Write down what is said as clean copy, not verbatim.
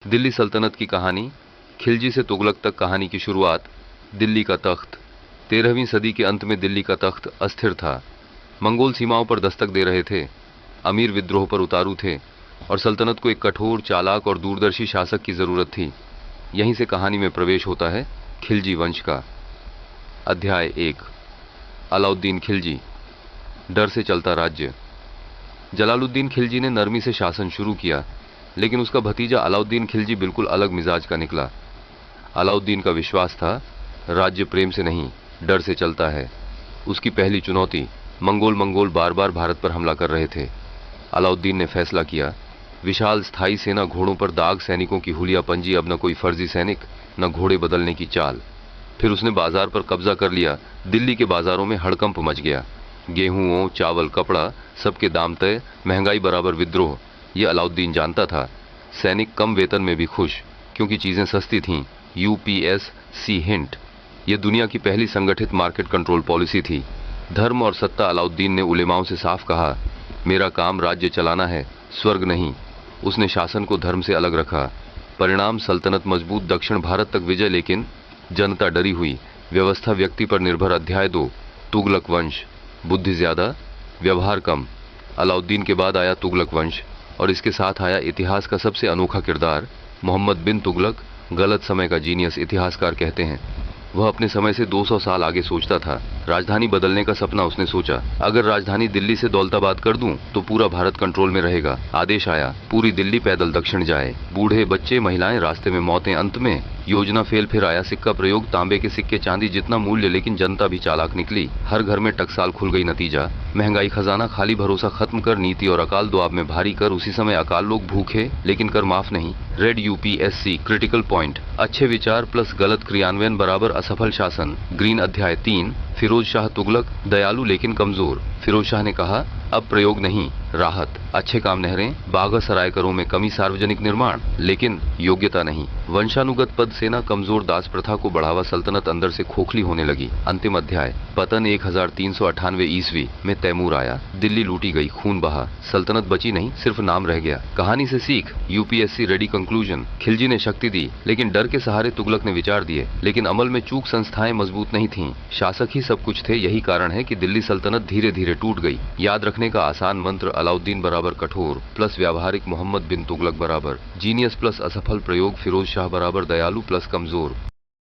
दिल्ली सल्तनत की कहानी, खिलजी से तुगलक तक कहानी की शुरुआत। दिल्ली का तख्त। 13वीं सदी के अंत में दिल्ली का तख्त अस्थिर था। मंगोल सीमाओं पर दस्तक दे रहे थे, अमीर विद्रोह पर उतारू थे और सल्तनत को एक कठोर, चालाक और दूरदर्शी शासक की जरूरत थी। यहीं से कहानी में प्रवेश होता है खिलजी वंश का। अध्याय 1। अलाउद्दीन खिलजी। डर से चलता राज्य। जलालुद्दीन खिलजी ने नरमी से शासन शुरू किया, लेकिन उसका भतीजा अलाउद्दीन खिलजी बिल्कुल अलग मिजाज का निकला। अलाउद्दीन का विश्वास था, राज्य प्रेम से नहीं, डर से चलता है। उसकी पहली चुनौती, मंगोल बार बार भारत पर हमला कर रहे थे। अलाउद्दीन ने फैसला किया, विशाल स्थायी सेना, घोड़ों पर दाग, सैनिकों की हुलिया पंजी, अब न कोई फर्जी सैनिक, न घोड़े बदलने की चाल। फिर उसने बाजार पर कब्जा कर लिया। दिल्ली के बाजारों में हड़कंप मच गया। गेहूं, चावल, कपड़ा, सबके दाम तय, महंगाई बराबर विद्रोह। ये अलाउद्दीन जानता था। सैनिक कम वेतन में भी खुश, क्योंकि चीजें सस्ती थीं। UPSC हिंट, ये दुनिया की पहली संगठित मार्केट कंट्रोल पॉलिसी थी। धर्म और सत्ता। अलाउद्दीन ने उलेमाओं से साफ कहा, मेरा काम राज्य चलाना है, स्वर्ग नहीं। उसने शासन को धर्म से अलग रखा। परिणाम, सल्तनत मजबूत, दक्षिण भारत तक विजय, लेकिन जनता डरी हुई। व्यवस्था व्यक्ति पर निर्भर। अध्याय 2। तुगलक वंश। बुद्धि ज्यादा, व्यवहार कम। अलाउद्दीन के बाद आया तुगलक वंश, और इसके साथ आया इतिहास का सबसे अनोखा किरदार, मोहम्मद बिन तुगलक। गलत समय का जीनियस, इतिहासकार कहते हैं। वह अपने समय से 200 साल आगे सोचता था। राजधानी बदलने का सपना उसने सोचा। अगर राजधानी दिल्ली से दौलताबाद कर दूं तो पूरा भारत कंट्रोल में रहेगा। आदेश आया, पूरी दिल्ली पैदल दक्षिण जाए। बूढ़े, बच्चे, महिलाएं, रास्ते में मौतें। अंत में योजना फेल। फिर आया सिक्का प्रयोग, तांबे के सिक्के, चांदी जितना मूल्य, लेकिन जनता भी चालाक निकली। हर घर में टकसाल खुल गई। नतीजा, महंगाई, खजाना खाली, भरोसा खत्म कर, नीति और अकाल दुआब में भारी कर। उसी समय अकाल, लोग भूखे लेकिन कर माफ नहीं। रेड UPSC क्रिटिकल पॉइंट, अच्छे विचार प्लस गलत क्रियान्वयन बराबर असफल शासन। ग्रीन। अध्याय 3। फिरोज शाह तुगलक। दयालु लेकिन कमजोर। फिरोज शाह ने कहा, अब प्रयोग नहीं, राहत। अच्छे काम, नहरें, बागा सरायकरों में कमी, सार्वजनिक निर्माण, लेकिन योग्यता नहीं। वंशानुगत पद, सेना कमजोर, दास प्रथा को बढ़ावा, सल्तनत अंदर से खोखली होने लगी। अंतिम अध्याय। पतन। 1398 ईस्वी में तैमूर आया। दिल्ली लूटी गई, खून बहा, सल्तनत बची नहीं, सिर्फ नाम रह गया। कहानी से सीख, UPSC रेडी कंक्लूजन। खिलजी ने शक्ति दी, लेकिन डर के सहारे तुगलक ने विचार दिए, लेकिन अमल में चूक। संस्थाएं मजबूत नहीं थीं, शासक ही सब कुछ थे। यही कारण है कि दिल्ली सल्तनत धीरे धीरे टूट गई। याद रखने का आसान मंत्र, अलाउद्दीन बराबर कठोर प्लस व्यावहारिक, मोहम्मद बिन तुगलक बराबर जीनियस प्लस असफल प्रयोग, फिरोज शाह बराबर दयालु प्लस कमजोर।